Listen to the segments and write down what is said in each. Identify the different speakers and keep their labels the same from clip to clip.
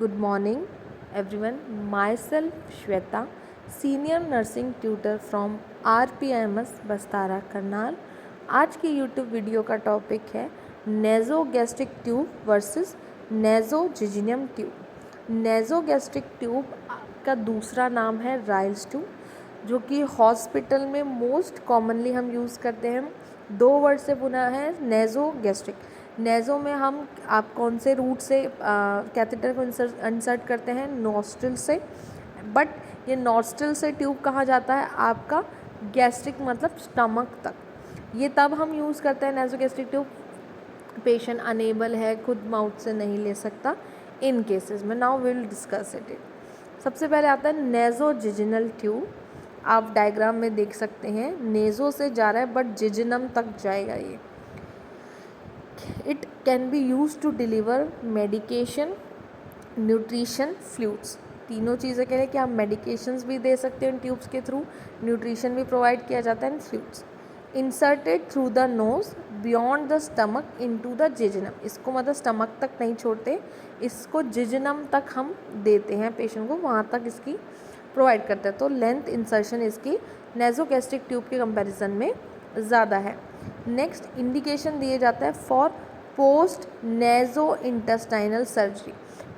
Speaker 1: Good morning, everyone. Myself Shweta, Senior Nursing Tutor from RPIMS बस्तारा Karnal. आज की YouTube video का topic है nasogastric tube versus नेज़ोजिजिनियम tube. Nasogastric tube का दूसरा नाम है राइल्स ट्यूब, जो कि हॉस्पिटल में मोस्ट कॉमनली हम यूज़ करते हैं। दो वर्ड से बुना है नेज़ोगैस्ट्रिक। नेज़ो में हम आप कौन से रूट से कैथेटर को इंसर्ट करते हैं? नॉस्ट्रिल से। बट ये नॉस्ट्रिल से ट्यूब कहाँ जाता है? आपका गैस्ट्रिक मतलब स्टमक तक। ये तब हम यूज़ करते हैं नेज़ोगैस्ट्रिक ट्यूब पेशेंट अनेबल है, खुद माउथ से नहीं ले सकता, इन केसेस में। Now will discuss it. सबसे पहले आता है नेज़ोजिजिनल ट्यूब। आप डायग्राम में देख सकते हैं, नेज़ो से जा रहा है बट जिजिनम तक जाएगा ये। It can be used to deliver medication, nutrition, fluids। तीनों चीज़ें कह रहे हैं कि आप मेडिकेशंस भी दे सकते हैं इन ट्यूब्स के थ्रू, न्यूट्रिशन भी प्रोवाइड किया जाता है इन fluids. Inserted through the nose beyond the stomach into the jejunum. इसको मतलब स्टमक तक नहीं छोड़ते, इसको जिजिनम तक हम देते हैं पेशेंट को, वहाँ तक इसकी प्रोवाइड करते हैं। तो लेंथ इंसर्शन इसकी नेज़ोगैस्ट्रिक ट्यूब के कंपैरिजन में ज़्यादा है। नेक्स्ट इंडिकेशन दिए जाता है for post naso intestinal surgery.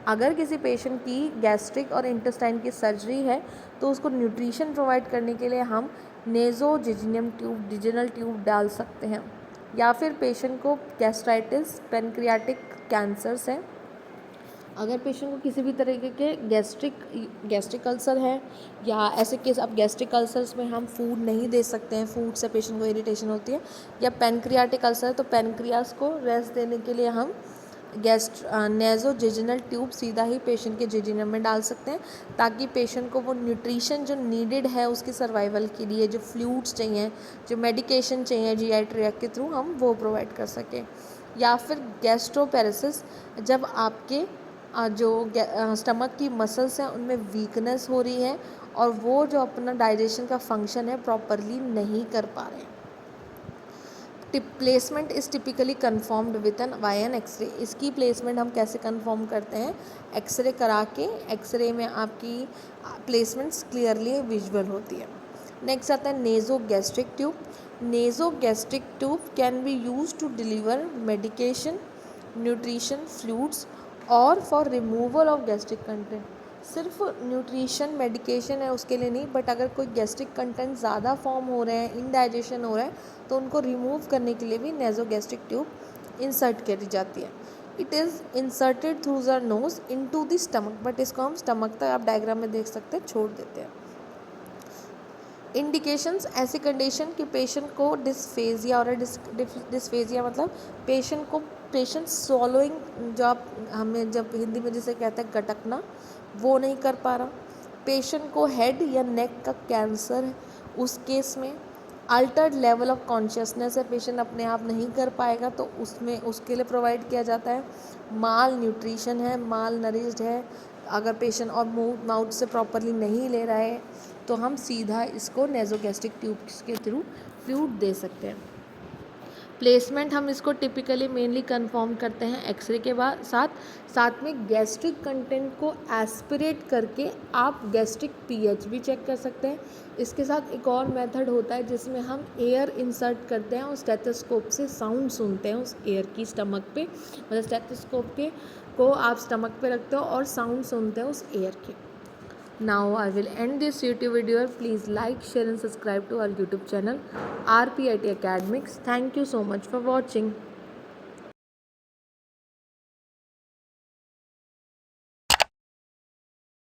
Speaker 1: अगर किसी पेशेंट की गैस्ट्रिक और इंटेस्टाइन की सर्जरी है तो उसको न्यूट्रिशन प्रोवाइड करने के लिए हम नेज़ोजिजिनियम ट्यूब, जिजिनल ट्यूब डाल सकते हैं। या फिर पेशेंट को गैस्ट्राइटिस, पेनक्रियाटिक कैंसर्स हैं, अगर पेशेंट को किसी भी तरीके के गैस्ट्रिक अल्सर है, या ऐसे केस अब गैस्ट्रिक अल्सर्स में हम फूड नहीं दे सकते हैं, फूड से पेशेंट को इरिटेशन होती है, या पेनक्रियाटिक अल्सर है तो पेनक्रियास को रेस्ट देने के लिए हम नेज़ोजिजिनल ट्यूब सीधा ही पेशेंट के जिजिनम में डाल सकते हैं, ताकि पेशेंट को वो न्यूट्रिशन जो नीडेड है उसकी सर्वाइवल के लिए, जो फ्लूइड्स चाहिए, जो मेडिकेशन चाहिए जीआई ट्रैक्ट के थ्रू, हम वो प्रोवाइड कर सकें। या फिर गैस्ट्रोपेरेसिस, जब आपके जो स्टमक की मसल्स हैं उनमें वीकनेस हो रही है और वो जो अपना डाइजेशन का फंक्शन है प्रॉपरली नहीं कर पा रहे हैं। Placement is typically confirmed with an by an X-ray. इसकी प्लेसमेंट हम कैसे कन्फर्म करते हैं? एक्सरे करा के, एक्सरे में आपकी प्लेसमेंट्स क्लियरली विजुअल होती है। नेक्स्ट आता है nasogastric tube. Nasogastric tube can be use to deliver medication, nutrition, fluids और for removal of gastric content. सिर्फ न्यूट्रिशन मेडिकेशन है उसके लिए नहीं, बट अगर कोई गैस्ट्रिक कंटेंट ज़्यादा फॉर्म हो रहे हैं, इनडाइजेशन हो रहा है, तो उनको रिमूव करने के लिए भी नेज़ोगैस्ट्रिक ट्यूब इंसर्ट करी जाती है। It is inserted through the knows into the stomach, but इसको हम स्टमक तक, आप डायग्राम में देख सकते हैं, छोड़ देते हैं। इंडिकेशंस, ऐसी कंडीशन कि पेशेंट को डिस्फेजिया और डिस्फेजिया मतलब पेशेंट swallowing, जो आप हमें जब हिंदी में जिसे कहते हैं गटकना, वो नहीं कर पा रहा। पेशेंट को हेड या नेक का कैंसर है, उस केस में अल्टर्ड लेवल ऑफ कॉन्शियसनेस है, पेशेंट अपने आप नहीं कर पाएगा, तो उसमें उसके लिए प्रोवाइड किया जाता है। माल न्यूट्रिशन है, माल नरिश्ड है, अगर पेशेंट और माउथ से प्रॉपरली नहीं ले रहा है तो हम सीधा इसको नेज़ोगैस्ट्रिक ट्यूब के थ्रू फ्लूइड दे सकते हैं। प्लेसमेंट हम इसको टिपिकली मेनली कंफर्म करते हैं एक्सरे के बाद साथ में गैस्ट्रिक कंटेंट को एस्पिरेट करके आप गैस्ट्रिक पीएच भी चेक कर सकते हैं। इसके साथ एक और मेथड होता है जिसमें हम एयर इंसर्ट करते हैं और स्टेथोस्कोप से साउंड सुनते हैं उस एयर की स्टमक पे, मतलब स्टेथोस्कोप को आप स्टमक पे रखते हो और साउंड सुनते हो उस एयर के। Now I will end this YouTube video. Please like, share and subscribe to our YouTube channel RPIT Academics. Thank you so much for watching.